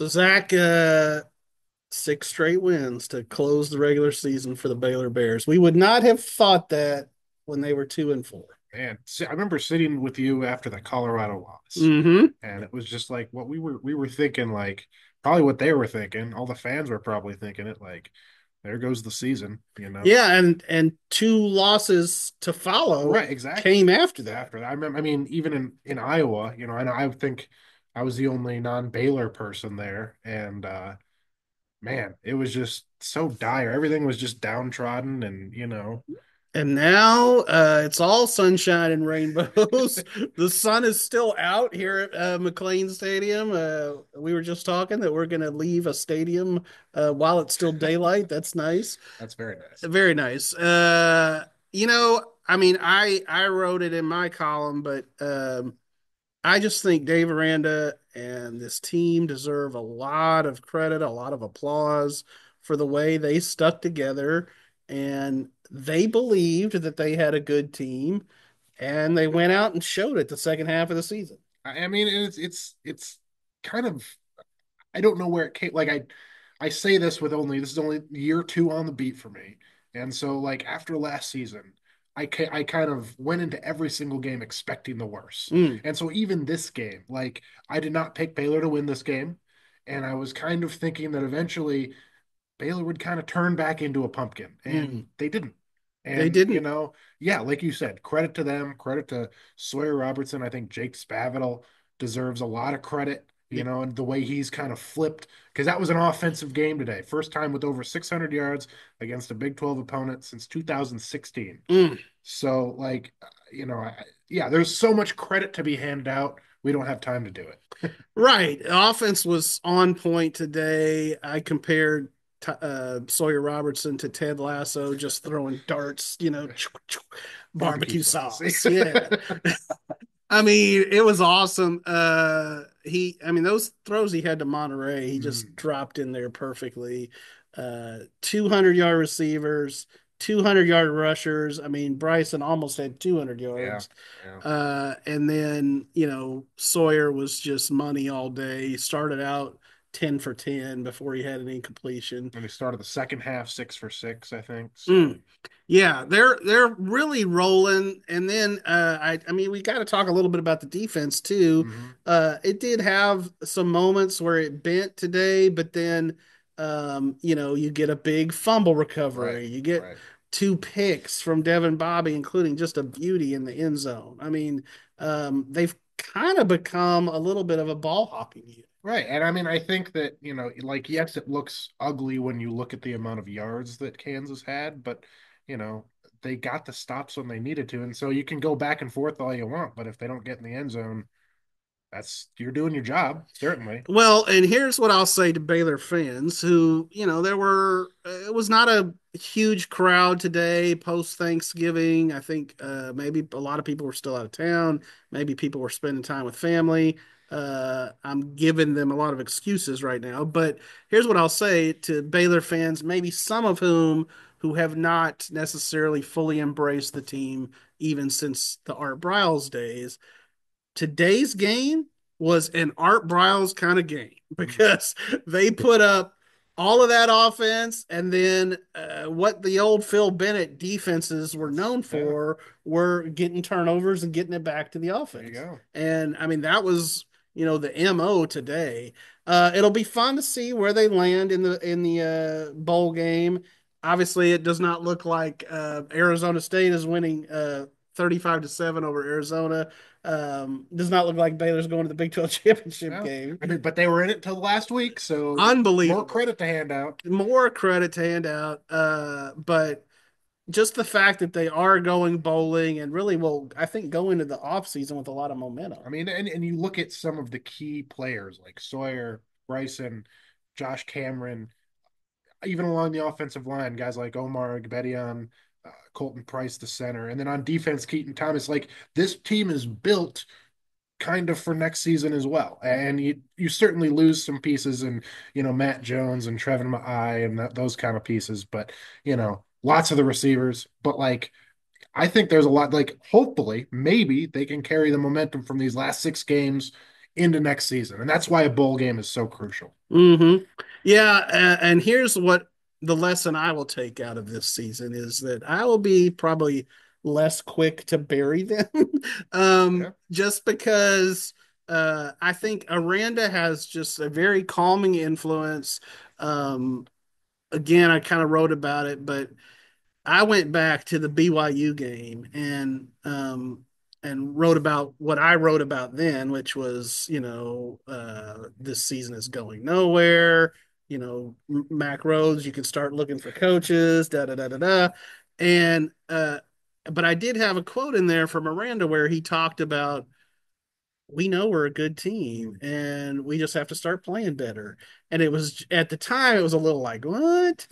Zach, 6 straight wins to close the regular season for the Baylor Bears. We would not have thought that when they were 2-4. Man, I remember sitting with you after the Colorado loss, Mm-hmm. and it was just like what we were thinking, like probably what they were thinking. All the fans were probably thinking it, like there goes the season, you know. Yeah, and two losses to follow Right, exactly. came after that. After that, I remember. I mean, even in Iowa, and I think I was the only non-Baylor person there, and man, it was just so dire. Everything was just downtrodden, and And now it's all sunshine and rainbows. The sun is still out here at McLane Stadium. We were just talking that we're going to leave a stadium while it's still daylight. That's nice. that's very nice. Very nice. I mean, I wrote it in my column, but I just think Dave Aranda and this team deserve a lot of credit, a lot of applause for the way they stuck together and they believed that they had a good team and they went out and showed it the second half of the season. I mean, it's kind of I don't know where it came. Like I say this is only year two on the beat for me, and so like after last season, I kind of went into every single game expecting the worst, Mm, and so even this game, like I did not pick Baylor to win this game, and I was kind of thinking that eventually Baylor would kind of turn back into a pumpkin, and mm. they didn't. They And, didn't. yeah, like you said, credit to them, credit to Sawyer Robertson. I think Jake Spavital deserves a lot of credit, and the way he's kind of flipped, because that was an offensive game today. First time with over 600 yards against a Big 12 opponent since 2016. Mm. So, like, yeah, there's so much credit to be handed out. We don't have time to do it. Right. Offense was on point today. I compared Sawyer Robertson to Ted Lasso, just throwing darts, Barbecue barbecue sauce. sauce. Yeah. I mean, it was awesome. I mean, those throws he had to Monterey, he just Mm, dropped in there perfectly. 200-yard receivers, 200-yard rushers. I mean, Bryson almost had 200 yeah, yards. yeah. And then, Sawyer was just money all day. He started out 10 for 10 before he had an incompletion. And he started the second half 6 for 6, I think. So Mm. Yeah, they're really rolling. And then I mean we got to talk a little bit about the defense too. mhm. It did have some moments where it bent today, but then you get a big fumble Right, recovery. You get right. two picks from Devin Bobby, including just a beauty in the end zone. I mean, they've kind of become a little bit of a ball hockey unit. Right. And I mean, I think that, like, yes, it looks ugly when you look at the amount of yards that Kansas had, but, you know, they got the stops when they needed to. And so you can go back and forth all you want, but if they don't get in the end zone, you're doing your job, certainly. Well, and here's what I'll say to Baylor fans who, it was not a huge crowd today post Thanksgiving. I think maybe a lot of people were still out of town. Maybe people were spending time with family. I'm giving them a lot of excuses right now. But here's what I'll say to Baylor fans, maybe some of who have not necessarily fully embraced the team even since the Art Briles days. Today's game was an Art Briles kind of game Mm. because they put up all of that offense, and then what the old Phil Bennett defenses were known Yeah, for were getting turnovers and getting it back to the there you offense. go. And I mean, that was the MO today. It'll be fun to see where they land in the bowl game. Obviously, it does not look like Arizona State is winning 35-7 over Arizona. Does not look like Baylor's going to the Big 12 championship Yeah. game. I mean, but they were in it till last week, so more Unbelievable. credit to hand out. More credit to hand out. But just the fact that they are going bowling and really will, I think, go into the offseason with a lot of momentum. I mean, and you look at some of the key players like Sawyer, Bryson, Josh Cameron, even along the offensive line, guys like Omar Gbedian, Colton Price, the center, and then on defense, Keaton Thomas. Like this team is built kind of for next season as well. And you certainly lose some pieces, and Matt Jones and Trevin Maai and those kind of pieces, but lots of the receivers. But like I think there's a lot. Like hopefully, maybe they can carry the momentum from these last 6 games into next season. And that's why a bowl game is so crucial. Mm-hmm. Yeah, and here's what the lesson I will take out of this season is that I will be probably less quick to bury them, Okay. just because I think Aranda has just a very calming influence. Um, Again, I kind of wrote about it, but I went back to the BYU game and wrote about what I wrote about then, which was this season is going nowhere. Mac Rhodes, you can start looking for coaches, da da da da da, and but I did have a quote in there from Miranda where he talked about we know we're a good team and we just have to start playing better. And it was at the time, it was a little like, what?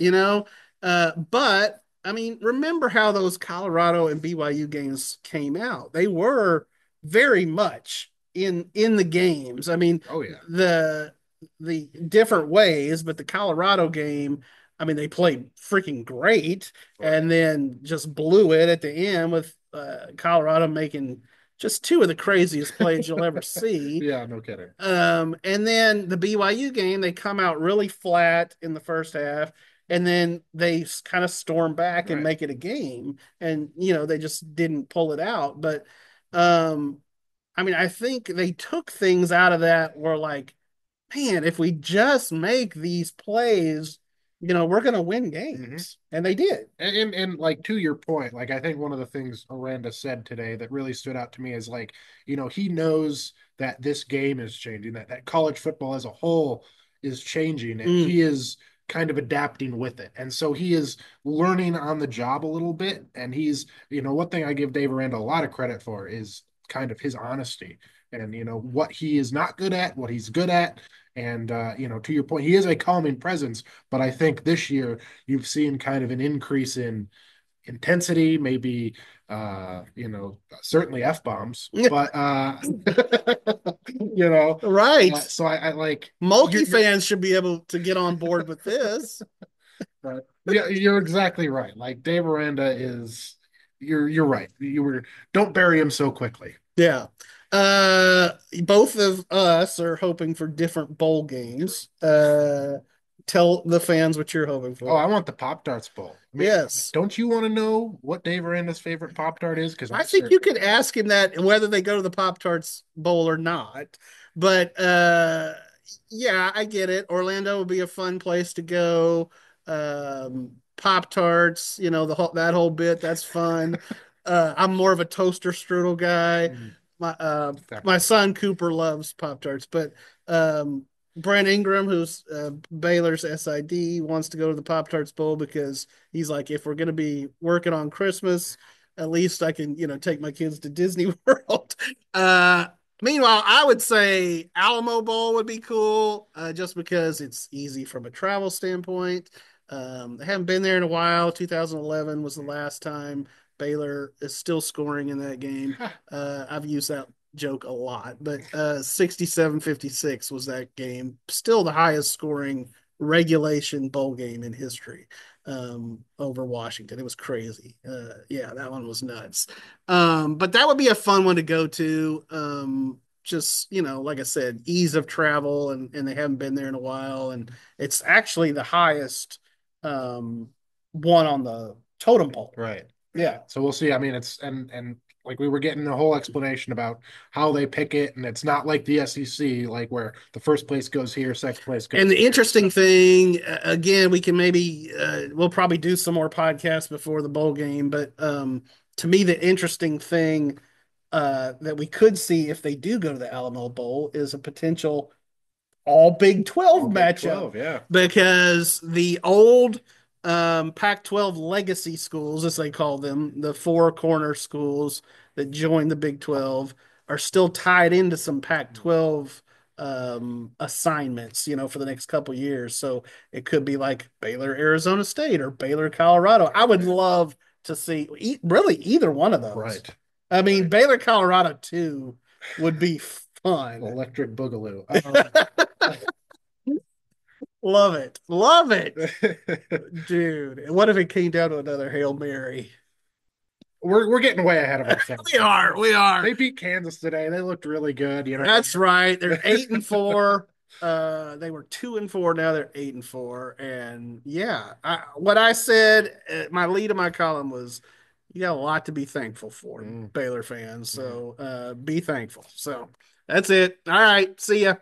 But I mean, remember how those Colorado and BYU games came out? They were very much in the games. I mean, Oh yeah. the the different ways, but the Colorado game, I mean, they played freaking great Right. and then just blew it at the end with Colorado making just two of the craziest plays you'll ever see. Yeah, no kidding. And then the BYU game, they come out really flat in the first half, and then they kind of storm back and Right. make it a game. And they just didn't pull it out. But um, I mean, I think they took things out of that where like, man, if we just make these plays, we're gonna win Hmm. games. And they did. And like to your point, like I think one of the things Aranda said today that really stood out to me is like, he knows that this game is changing, that college football as a whole is changing, and Mm, he is kind of adapting with it. And so he is learning on the job a little bit. And one thing I give Dave Aranda a lot of credit for is kind of his honesty and what he is not good at, what he's good at. And to your point, he is a calming presence, but I think this year you've seen kind of an increase in intensity, maybe certainly F bombs, but right. so I like Mulkey fans should be able to get on board with this. yeah, you're exactly right. Like Dave Aranda is you're right. You were don't bury him so quickly. Yeah. Both of us are hoping for different bowl games. Tell the fans what you're hoping Oh, for. I want the Pop Tarts Bowl. I mean, Yes. don't you want to know what Dave Aranda's favorite Pop Tart is? Because I I think you certainly could ask him that whether they go to the Pop Tarts Bowl or not. But yeah, I get it. Orlando would be a fun place to go. Pop Tarts, that whole bit, that's fun. I'm more of a toaster strudel guy. mm, My separate. son Cooper loves Pop Tarts, but Brent Ingram, who's Baylor's SID, wants to go to the Pop Tarts Bowl because he's like, if we're going to be working on Christmas, at least I can, take my kids to Disney World. Uh, Meanwhile, I would say Alamo Bowl would be cool, just because it's easy from a travel standpoint. I haven't been there in a while. 2011 was the last time. Baylor is still scoring in that game. I've used that joke a lot, but 67-56 was that game. Still the highest scoring regulation bowl game in history, over Washington. It was crazy. Yeah, that one was nuts. But that would be a fun one to go to. Just, like I said, ease of travel, and they haven't been there in a while. And it's actually the highest um, one on the totem pole. Right. Yeah. So we'll see. I mean, it's and like we were getting a whole explanation about how they pick it, and it's not like the SEC, like where the first place goes here, second place And goes the here. So interesting thing, again, we can maybe we'll probably do some more podcasts before the bowl game, but to me, the interesting thing that we could see if they do go to the Alamo Bowl is a potential all Big 12 all Big matchup, 12, yeah. because the old Pac 12 legacy schools, as they call them, the four corner schools that joined the Big 12, are still tied into some Pac 12 assignments, for the next couple years. So it could be like Baylor, Arizona State, or Baylor, Colorado. I would love to see really either one of those. Right. I mean, Right. Baylor, Colorado too would be fun. Electric Boogaloo. Love it. Love it. Dude. What if it came down to another Hail Mary? we're getting way ahead of We ourselves. are, we are. They beat Kansas today. They looked really good, you know. That's right. They're 8-4. They were 2-4. Now they're 8-4. And yeah, what I said, my lead of my column was, you got a lot to be thankful for, Mm, Baylor fans. mm. So be thankful. So that's it. All right. See ya.